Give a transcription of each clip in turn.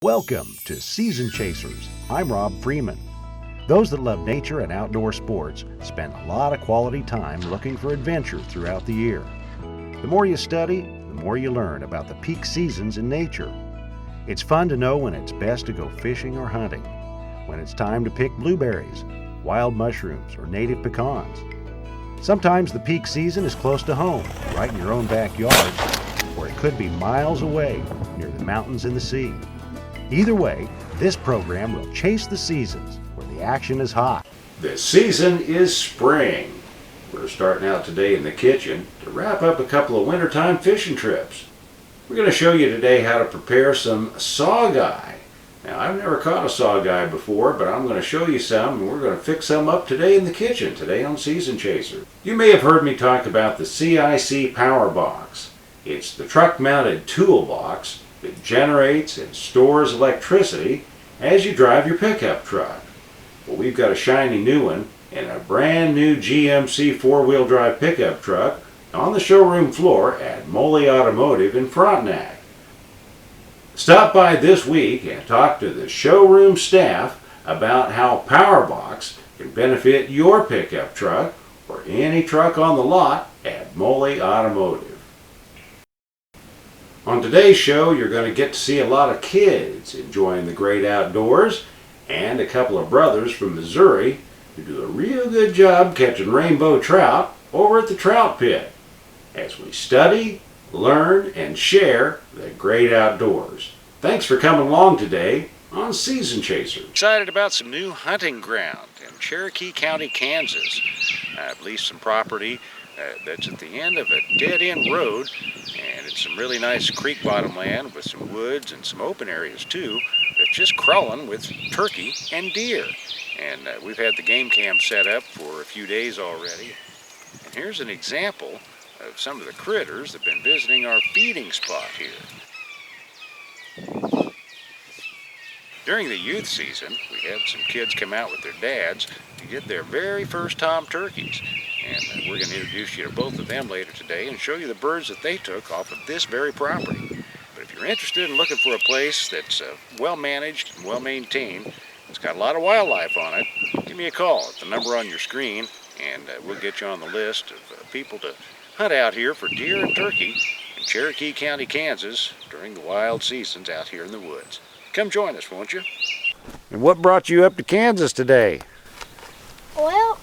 Welcome to Season Chasers. I'm Rob Freeman. Those that love nature and outdoor sports spend a lot of quality time looking for adventure throughout the year. The more you study, the more you learn about the peak seasons in nature. It's fun to know when it's best to go fishing or hunting, when it's time to pick blueberries, wild mushrooms, or native pecans. Sometimes the peak season is close to home, right in your own backyard, or it could be miles away near the mountains and the sea. Either way, this program will chase the seasons where the action is hot. The season is spring. We're starting out today in the kitchen to wrap up a couple of wintertime fishing trips. We're going to show you today how to prepare some sawguy. Now, I've never caught a sawguy before, but I'm going to show you some, and we're going to fix some up today in the kitchen, today on Season Chaser. You may have heard me talk about the CIC Power Box. It's the truck-mounted toolbox that generates and stores electricity as you drive your pickup truck. Well, we've got a shiny new one and a brand new GMC four-wheel drive pickup truck on the showroom floor at Moley Automotive in Frontenac. Stop by this week and talk to the showroom staff about how PowerBox can benefit your pickup truck or any truck on the lot at Moley Automotive. On today's show, you're going to get to see a lot of kids enjoying the great outdoors and a couple of brothers from Missouri who do a real good job catching rainbow trout over at the Trout Pit as we study, learn, and share the great outdoors. Thanks for coming along today on Season Chaser. Excited about some new hunting ground in Cherokee County, Kansas. I've leased some property that's at the end of a dead-end road, and it's some really nice creek bottom land with some woods and some open areas too that's just crawling with turkey and deer. And we've had the game cam set up for a few days already. And here's an example of some of the critters that have been visiting our feeding spot here. During the youth season, we had some kids come out with their dads to get their very first tom turkeys. And we're going to introduce you to both of them later today and show you the birds that they took off of this very property. But if you're interested in looking for a place that's well managed and well maintained, it's got a lot of wildlife on it, give me a call at the number on your screen, and we'll get you on the list of people to hunt out here for deer and turkey in Cherokee County, Kansas during the wild seasons out here in the woods. Come join us, won't you? And what brought you up to Kansas today? Well,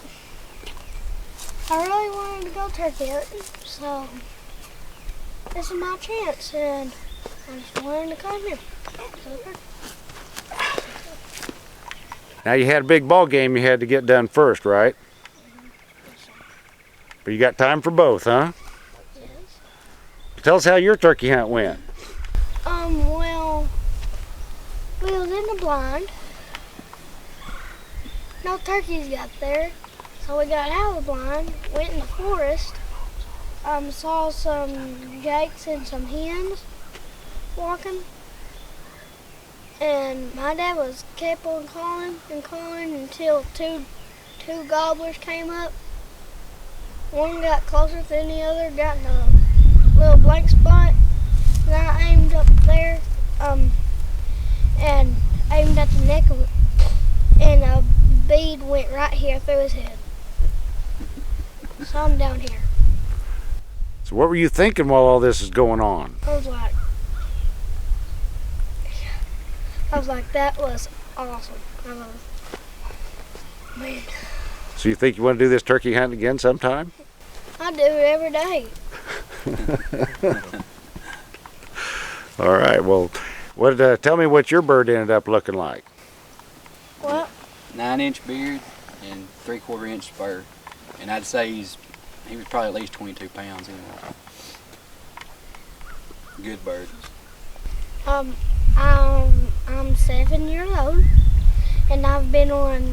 I really wanted to go turkey hunting, so this is my chance, and I just wanted to come here. Now, you had a big ball game you had to get done first, right? But you got time for both, huh? Yes. Tell us how your turkey hunt went. Well, we was in the blind. No turkeys got there, so we got out of the blind, went in the forest, saw some jakes and some hens walking, and my dad kept on calling until two gobblers came up. One got closer than the other, got in a little blank spot, and I aimed up there, and aimed at the neck of it, and a bead went right here through his head. So I'm down here. So what were you thinking while all this is going on? I was like, that was awesome. Man. So you think you want to do this turkey hunt again sometime? I do it every day. All right, well, tell me what your bird ended up looking like. What? 9-inch beard and 3/4-inch spur. And I'd say he was probably at least 22 pounds anyway. Good bird. I'm 7 years old, and I've been on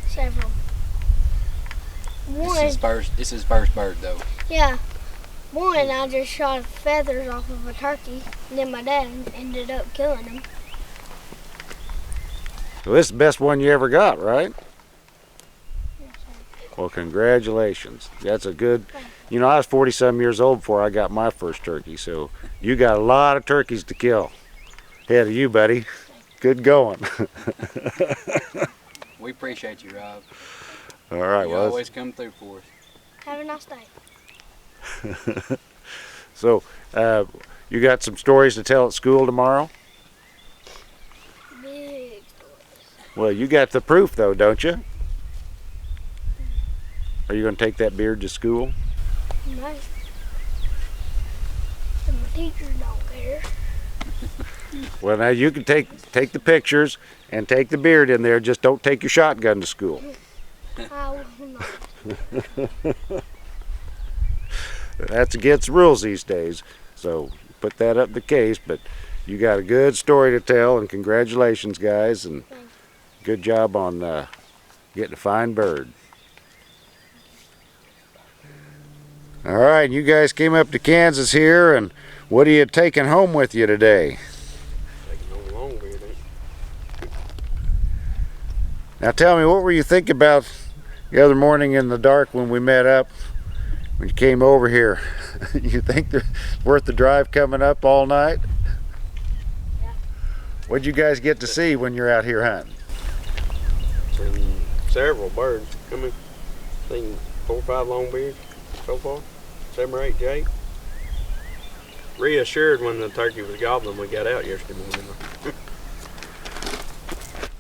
several. This is his first bird though. Yeah. One, I just shot feathers off of a turkey, and then my dad ended up killing him. So this is the best one you ever got, right? Yes, sir. Well, congratulations. That's a good You know, I was 40-some years old before I got my first turkey, so you got a lot of turkeys to kill. Ahead of you, buddy. Good going. We appreciate you, Rob. All right, You well, always come through for us. Have a nice day. so you got some stories to tell at school tomorrow? Big stories. Well, you got the proof, though, don't you? Are you going to take that beard to school? No. And my teachers don't care. Well, now you can take the pictures and take the beard in there. Just don't take your shotgun to school. I will not. That's against the rules these days. So put that up the case. But you got a good story to tell, and congratulations, guys, and good job on getting a fine bird. All right, you guys came up to Kansas here, and what are you taking home with you today? Taking home longbeard, ain't it? Now tell me, what were you thinking about the other morning in the dark when we met up, when you came over here? You think they're worth the drive coming up all night? Yeah. What'd you guys get to see when you're out here hunting? Seen several birds. Seen 4 or 5 longbeards so far. 7 or 8 jake. Reassured when the turkey was gobbling we got out yesterday morning.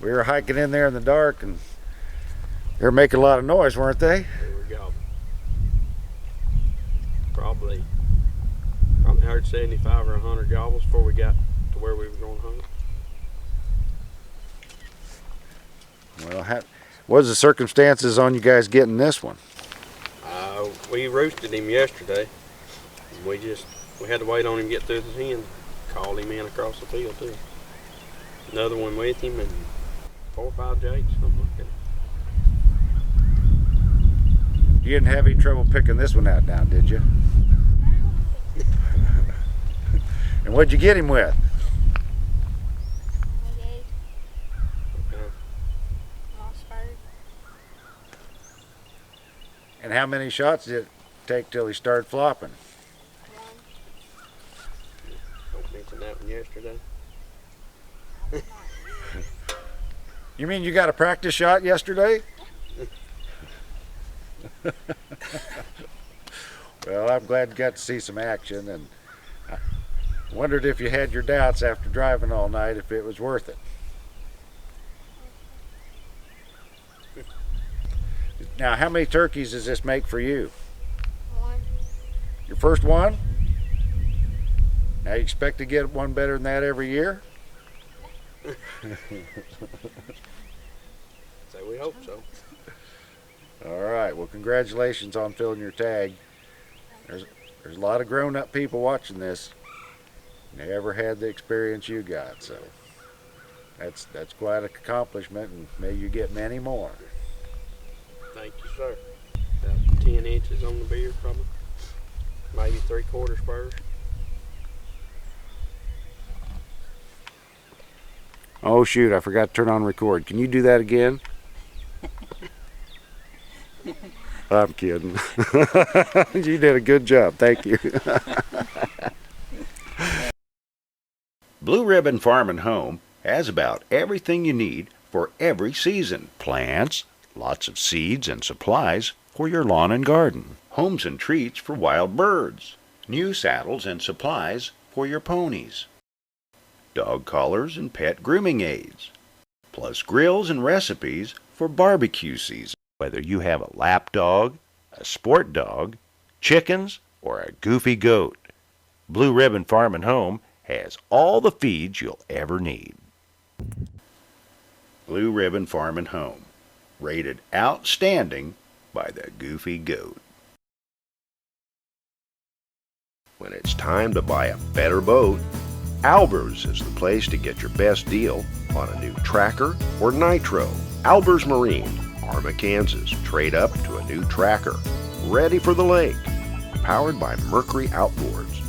We were hiking in there in the dark, and they were making a lot of noise, weren't they? They were gobbling. Probably heard 75 or 100 gobbles before we got to where we were going to hunt. Well, what was the circumstances on you guys getting this one? We roosted him yesterday. And we had to wait on him to get through his hen. Called him in across the field too. Another one with him and 4 or 5 jakes, something like that. You didn't have any trouble picking this one out now, did you? And what'd you get him with? And how many shots did it take till he started flopping? Don't mention that one yesterday. You mean you got a practice shot yesterday? Well, I'm glad you got to see some action, and I wondered if you had your doubts after driving all night if it was worth it. Now, how many turkeys does this make for you? 1. Your first one? Now you expect to get one better than that every year? So we hope so. All right, well, congratulations on filling your tag. There's a lot of grown-up people watching this. Never had the experience you got, so that's quite an accomplishment, and may you get many more. Thank you, sir. About 10 inches on the beard, probably. Maybe 3/4 spurs. Oh shoot, I forgot to turn on record. Can you do that again? I'm kidding. You did a good job. Thank you. Blue Ribbon Farm and Home has about everything you need for every season. Plants, lots of seeds and supplies for your lawn and garden. Homes and treats for wild birds. New saddles and supplies for your ponies. Dog collars and pet grooming aids. Plus grills and recipes for barbecue season. Whether you have a lap dog, a sport dog, chickens, or a goofy goat, Blue Ribbon Farm and Home has all the feeds you'll ever need. Blue Ribbon Farm and Home, rated outstanding by the Goofy Goat. When it's time to buy a better boat, Albers is the place to get your best deal on a new Tracker or Nitro. Albers Marine, Arma, Kansas. Trade up to a new Tracker, ready for the lake, powered by Mercury Outboards.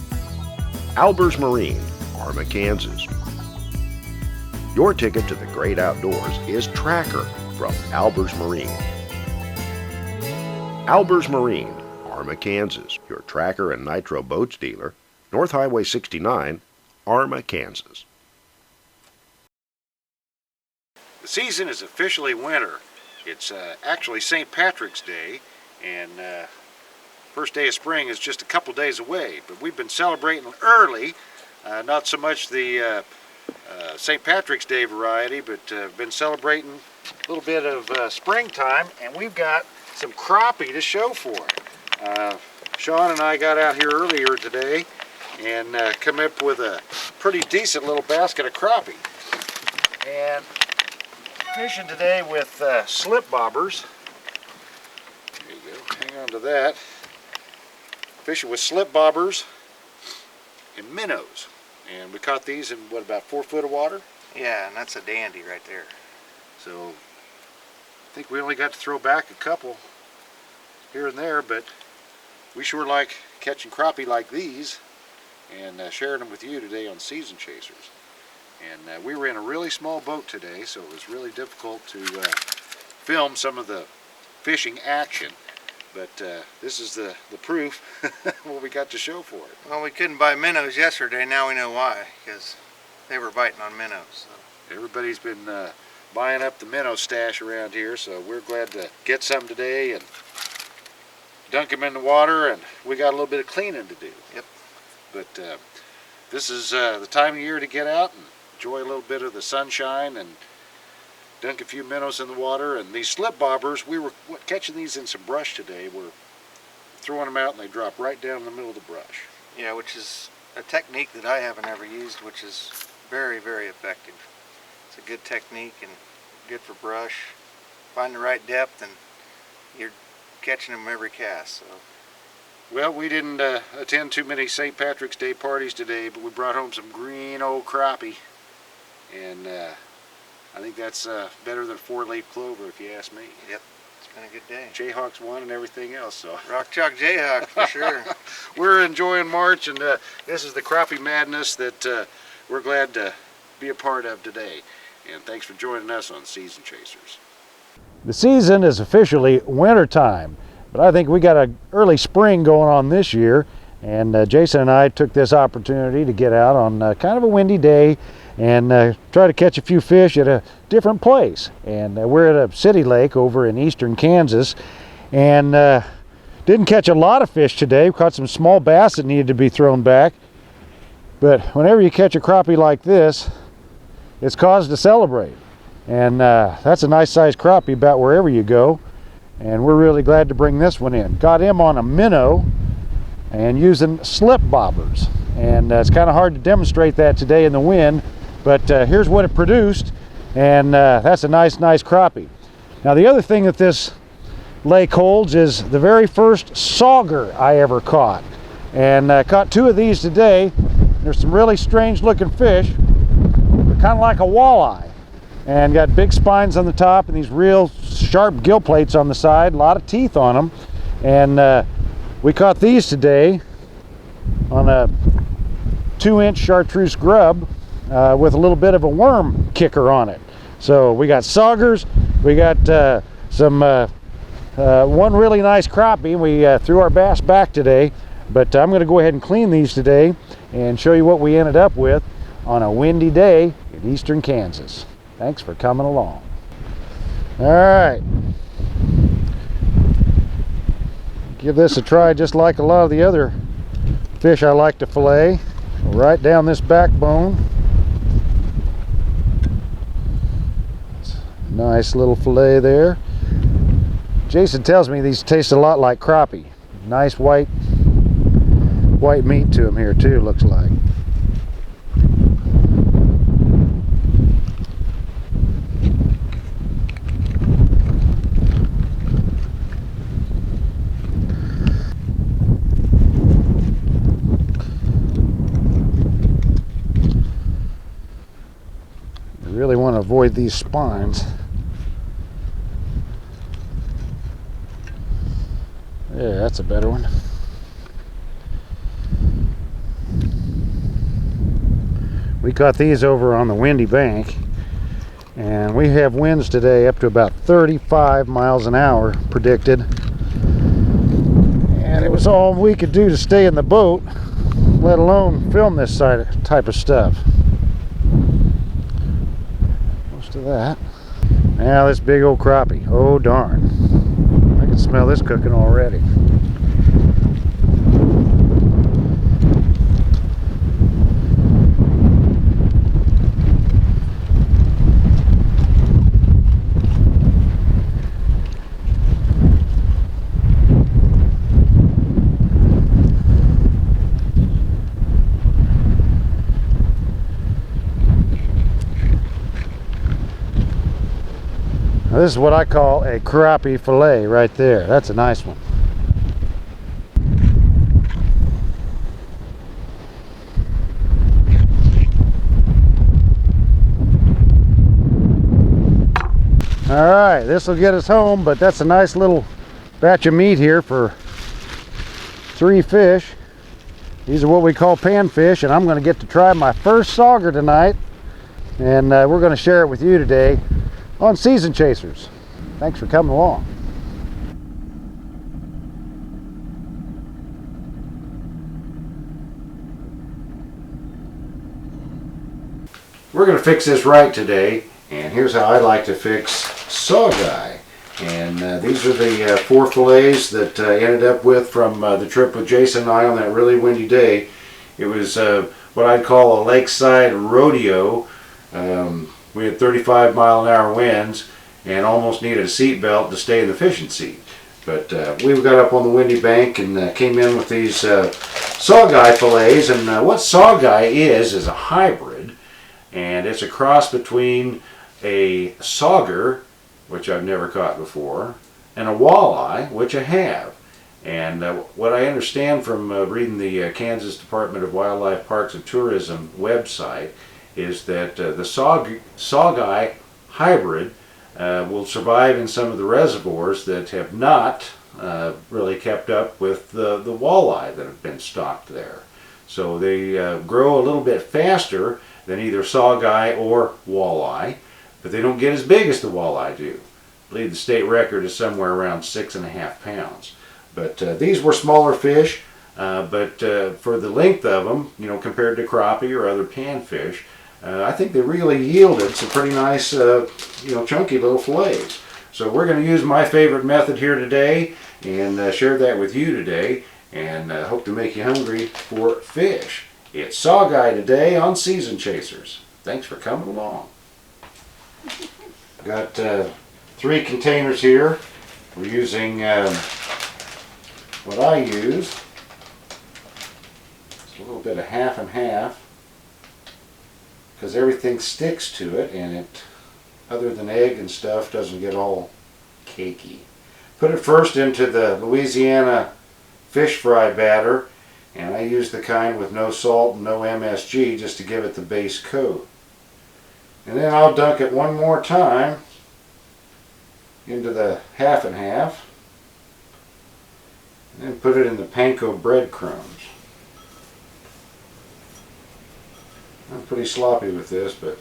Albers Marine, Arma, Kansas. Your ticket to the great outdoors is Tracker from Albers Marine. Albers Marine, Arma, Arma, Kansas. Your tracker and nitro boats dealer, North Highway 69, Arma, Kansas. The season is officially winter. It's actually St. Patrick's Day, and first day of spring is just a couple days away, but we've been celebrating early, not so much the St. Patrick's Day variety, but been celebrating a little bit of springtime, and we've got some crappie to show for it. Sean and I got out here earlier today and come up with a pretty decent little basket of crappie. And fishing today with slip bobbers. There you go, hang on to that. Fishing with slip bobbers and minnows. And we caught these in, what, about 4 foot of water? Yeah, and that's a dandy right there. So I think we only got to throw back a couple here and there, but we sure like catching crappie like these and sharing them with you today on Season Chasers. And we were in a really small boat today, so it was really difficult to film some of the fishing action. But this is the proof what we got to show for it. Well, we couldn't buy minnows yesterday. Now we know why, because they were biting on minnows. So. Everybody's been buying up the minnow stash around here, so we're glad to get some today and dunk them in the water, and we got a little bit of cleaning to do. Yep. But this is the time of year to get out and enjoy a little bit of the sunshine and dunk a few minnows in the water. And these slip bobbers, we were catching these in some brush today. We're throwing them out and they drop right down in the middle of the brush. Yeah, which is a technique that I haven't ever used, which is very, very effective. It's a good technique and good for brush. Find the right depth and you're catching them every cast. So. Well, we didn't attend too many St. Patrick's Day parties today, but we brought home some green old crappie. And I think that's better than 4-leaf clover, if you ask me. Yep, it's been a good day. Jayhawks won and everything else, so. Rock Chalk Jayhawk, for sure. We're enjoying March, and this is the crappie madness that we're glad to be a part of today. And thanks for joining us on Season Chasers. The season is officially wintertime, but I think we got an early spring going on this year, and Jason and I took this opportunity to get out on kind of a windy day and try to catch a few fish at a different place. And we're at a city lake over in eastern Kansas, and didn't catch a lot of fish today. We caught some small bass that needed to be thrown back, but whenever you catch a crappie like this, it's cause to celebrate. And that's a nice sized crappie about wherever you go, and we're really glad to bring this one in. Got him on a minnow and using slip bobbers, and it's kind of hard to demonstrate that today in the wind, but here's what it produced, and that's a nice crappie. Now the other thing that this lake holds is the very first sauger I ever caught, and I caught 2 of these today. There's some really strange looking fish. They're kind of like a walleye, and got big spines on the top and these real sharp gill plates on the side, a lot of teeth on them. And we caught these today on a 2-inch chartreuse grub with a little bit of a worm kicker on it. So we got saugers, we got one really nice crappie, and we threw our bass back today. But I'm going to go ahead and clean these today and show you what we ended up with on a windy day in eastern Kansas. Thanks for coming along. All right. Give this a try just like a lot of the other fish I like to fillet. Right down this backbone. Nice little fillet there. Jason tells me these taste a lot like crappie. Nice white meat to them here too, looks like. You really want to avoid these spines. Yeah, that's a better one. We caught these over on the windy bank, and we have winds today up to about 35 miles an hour predicted, and it was all we could do to stay in the boat, let alone film this type of stuff. Most of that. Now this big old crappie. Oh darn. I can smell this cooking already. Now, this is what I call a crappie fillet right there. That's a nice one. All right, this will get us home, but that's a nice little batch of meat here for 3 fish. These are what we call panfish, and I'm going to get to try my first sauger tonight, and we're going to share it with you today on Season Chasers. Thanks for coming along. We're going to fix this right today, and here's how I like to fix sawguy. And these are the 4 fillets that I ended up with from the trip with Jason and I on that really windy day. It was what I'd call a lakeside rodeo. We had 35-mile-an-hour winds and almost needed a seat belt to stay in the fishing seat. But we got up on the windy bank and came in with these sawguy fillets. And what sawguy is a hybrid, and it's a cross between a sauger, which I've never caught before, and a walleye, which I have. And what I understand from reading the Kansas Department of Wildlife Parks and Tourism website is that the sawguy hybrid will survive in some of the reservoirs that have not really kept up with the walleye that have been stocked there. So they grow a little bit faster than either sawguy or walleye, but they don't get as big as the walleye do. I believe the state record is somewhere around 6.5 pounds. But these were smaller fish, but for the length of them, you know, compared to crappie or other panfish, I think they really yielded some pretty nice, you know, chunky little fillets. So we're going to use my favorite method here today and share that with you today, and hope to make you hungry for fish. It's sawguy today on Season Chasers. Thanks for coming along. Got 3 containers here. We're using what I use. It's a little bit of half and half, because everything sticks to it, and it, other than egg and stuff, doesn't get all cakey. Put it first into the Louisiana fish fry batter, and I use the kind with no salt and no MSG just to give it the base coat. And then I'll dunk it one more time into the half and half, and then put it in the panko breadcrumbs. I'm pretty sloppy with this, but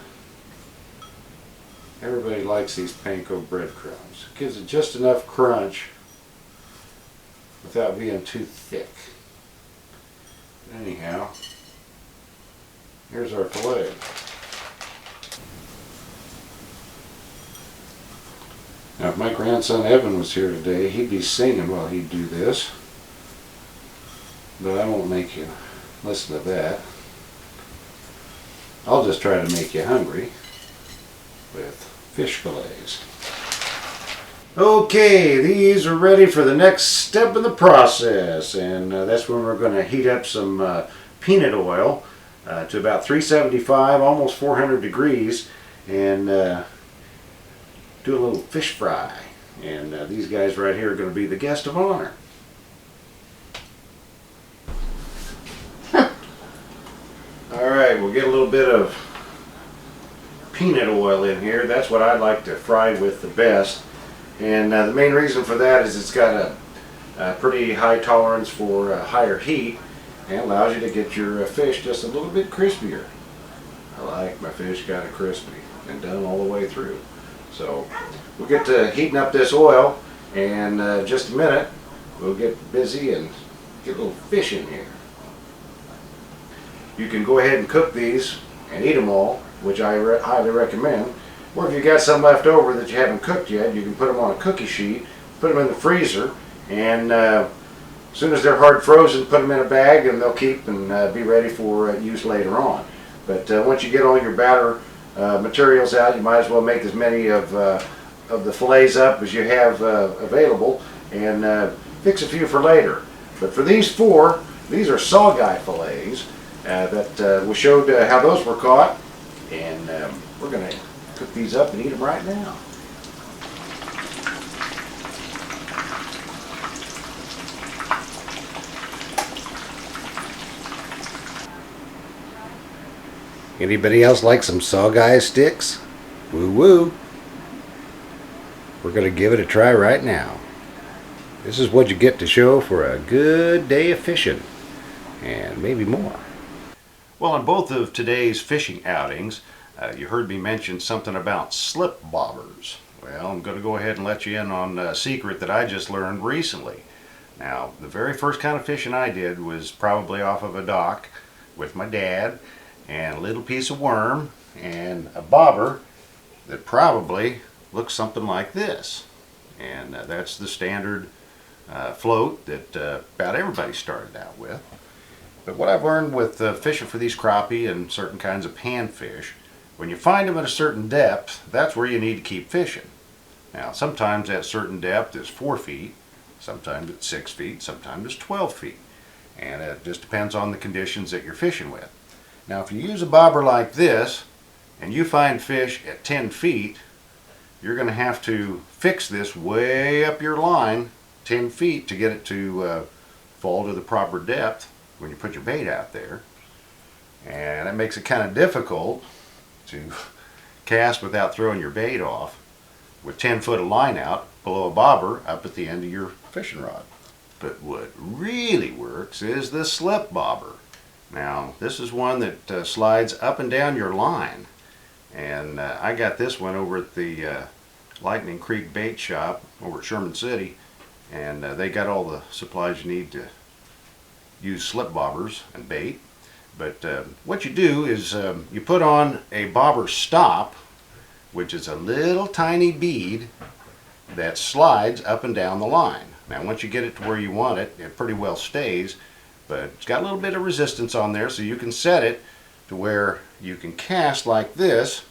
everybody likes these panko breadcrumbs. It gives it just enough crunch without being too thick. Anyhow, here's our fillet. Now, if my grandson Evan was here today, he'd be singing while he'd do this. But I won't make you listen to that. I'll just try to make you hungry with fish fillets. Okay, these are ready for the next step in the process, and that's when we're going to heat up some peanut oil to about 375, almost 400 degrees, and do a little fish fry. And these guys right here are going to be the guest of honor. Alright, we'll get a little bit of peanut oil in here. That's what I like to fry with the best. And the main reason for that is it's got a pretty high tolerance for higher heat, and allows you to get your fish just a little bit crispier. I like my fish kind of crispy and done all the way through. So we'll get to heating up this oil, and just a minute we'll get busy and Get a little fish in here. You can go ahead and cook these and eat them all, which I highly recommend. Or if you got some left over that you haven't cooked yet, you can put them on a cookie sheet, put them in the freezer, and as soon as they're hard frozen, put them in a bag and they'll keep and be ready for use later on. But once you get all your batter materials out, you might as well make as many of the fillets up as you have available and fix a few for later. But for these four, these are sawguy fillets that we showed how those were caught, and we're going to cook these up and eat them right now. Anybody else like some sawguy sticks? Woo woo! We're going to give it a try right now. This is what you get to show for a good day of fishing, and maybe more. Well, on both of today's fishing outings, you heard me mention something about slip bobbers. Well, I'm going to go ahead and let you in on a secret that I just learned recently. Now, the very first kind of fishing I did was probably off of a dock with my dad, and a little piece of worm, and a bobber that probably looks something like this. And that's the standard float that about everybody started out with. But what I've learned with fishing for these crappie and certain kinds of panfish, when you find them at a certain depth, that's where you need to keep fishing. Now, sometimes that certain depth is 4 feet, sometimes it's 6 feet, sometimes it's 12 feet. And it just depends on the conditions that you're fishing with. Now, if you use a bobber like this and you find fish at 10 feet, you're going to have to fix this way up your line 10 feet to get it to fall to the proper depth when you put your bait out there. And that makes it kind of difficult to cast without throwing your bait off with 10 foot of line out below a bobber up at the end of your fishing rod. But what really works is the slip bobber. Now, this is one that slides up and down your line, and I got this one over at the Lightning Creek Bait Shop over at Sherman City, and they got all the supplies you need to use slip bobbers and bait. But what you do is you put on a bobber stop, which is a little tiny bead that slides up and down the line. Now, once you get it to where you want it, it pretty well stays. But it's got a little bit of resistance on there, so you can set it to where you can cast like this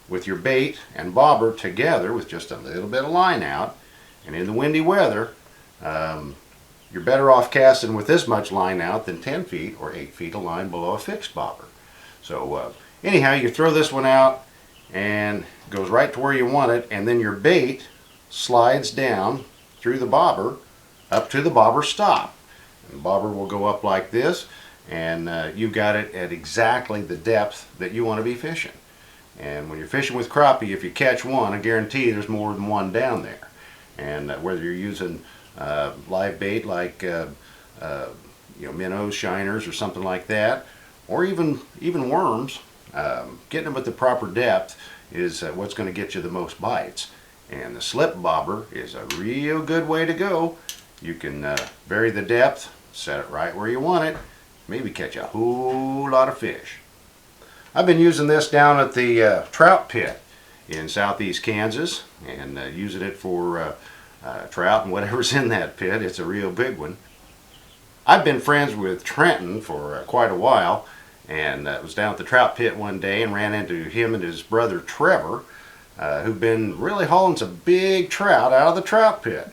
with your bait and bobber together with just a little bit of line out. And in the windy weather, you're better off casting with this much line out than 10 feet or 8 feet of line below a fixed bobber. So anyhow, you throw this one out and it goes right to where you want it, and then your bait slides down through the bobber up to the bobber stop. The bobber will go up like this, and you've got it at exactly the depth that you want to be fishing. And when you're fishing with crappie, if you catch one, I guarantee there's more than one down there. And whether you're using live bait like minnows, shiners, or something like that, or even worms, getting them at the proper depth is what's going to get you the most bites. And the slip bobber is a real good way to go. You can vary the depth, set it right where you want it, maybe catch a whole lot of fish. I've been using this down at the Trout Pit in southeast Kansas, and using it for trout and whatever's in that pit. It's a real big one. I've been friends with Trenton for quite a while, and was down at the Trout Pit one day and ran into him and his brother Trevor, who've been really hauling some big trout out of the Trout Pit.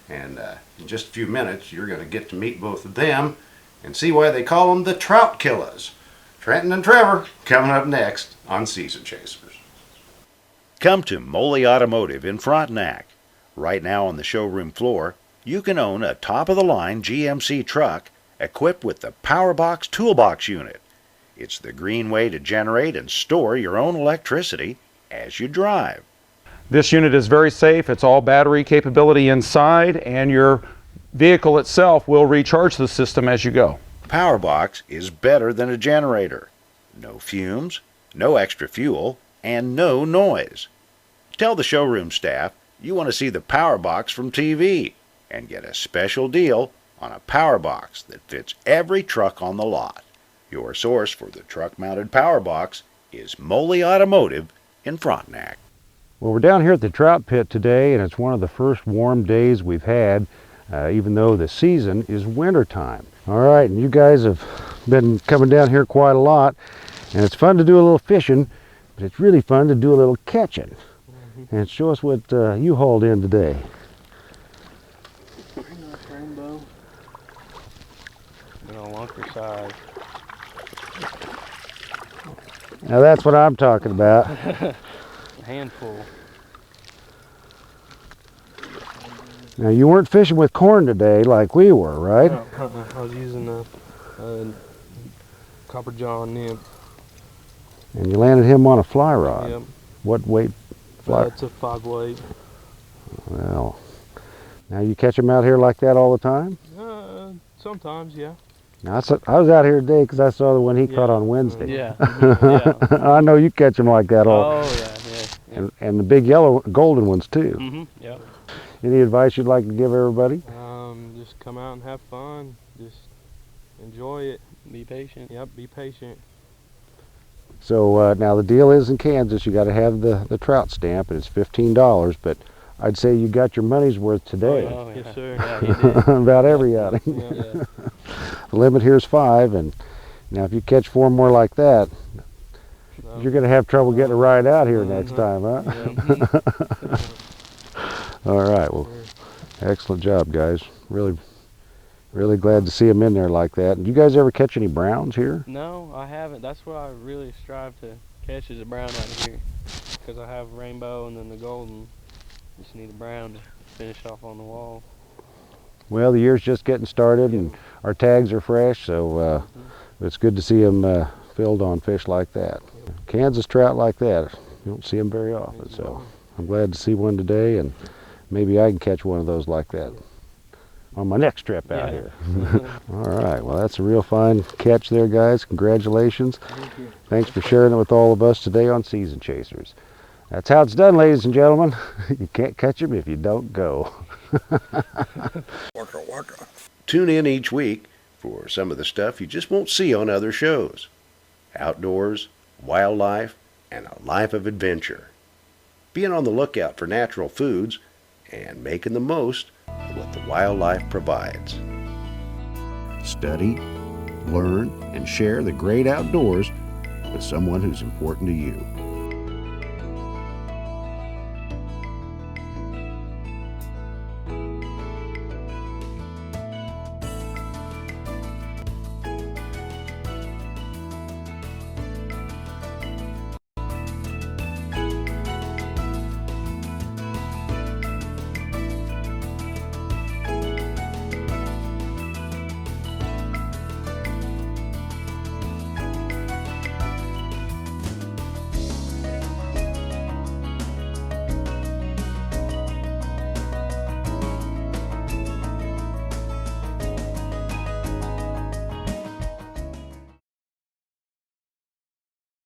And in just a few minutes, you're going to get to meet both of them and see why they call them the Trout Killers. Trenton and Trevor coming up next on Season Chasers. Come to Moley Automotive in Frontenac. Right now on the showroom floor, you can own a top-of-the-line GMC truck equipped with the Powerbox Toolbox unit. It's the green way to generate and store your own electricity as you drive. This unit is very safe. It's all battery capability inside, and your vehicle itself will recharge the system as you go. Powerbox is better than a generator. No fumes, no extra fuel, and no noise. Tell the showroom staff you want to see the Powerbox from TV and get a special deal on a power box that fits every truck on the lot. Your source for the truck-mounted power box is Moley Automotive in Frontenac. Well, we're down here at the Trout Pit today, and it's one of the first warm days we've had, even though the season is wintertime. All right, and you guys have been coming down here quite a lot, and it's fun to do a little fishing, but it's really fun to do a little catching. And show us what you hauled in today. Rainbow. And on lunker size. Now that's what I'm talking about. A handful. Now you weren't fishing with corn today like we were, right? I was using a copper jaw nymph. And you landed him on a fly rod. Yep. What weight fly? It's a 5 weight. Well, now you catch them out here like that all the time? Sometimes, yeah. Now, I was out here today because I saw the one he caught on Wednesday. Yeah. I know you catch them like that all. Oh yeah. And the big yellow, golden ones too. Mm-hmm. Yeah. Any advice you'd like to give everybody? Just come out and have fun. Just enjoy it. Be patient. Yep. Be patient. So now the deal is in Kansas, you got to have the trout stamp, and it's $15. But I'd say you got your money's worth today. Oh, yeah. Yes, sir. Yeah, you did. About every outing. Yeah. The limit here is 5, and now if you catch 4 more like that, you're going to have trouble getting a ride out here next time, huh? Yeah. All right, well, excellent job, guys. Really glad to see them in there like that. And you guys ever catch any browns here? No, I haven't. That's what I really strive to catch is a brown out of here, because I have rainbow and then the golden. Just need a brown to finish off on the wall. Well, the year's just getting started, and our tags are fresh, so it's good to see them filled on fish like that. Kansas trout like that, you don't see them very often, so I'm glad to see one today, and maybe I can catch one of those like that on my next trip out here. All right, well, that's a real fine catch there, guys. Congratulations. Thank you. Thanks for sharing it with all of us today on Season Chasers. That's how it's done, ladies and gentlemen. You can't catch them if you don't go. Waka waka. Tune in each week for some of the stuff you just won't see on other shows. Outdoors, wildlife, and a life of adventure. Being on the lookout for natural foods and making the most of what the wildlife provides. Study, learn, and share the great outdoors with someone who's important to you.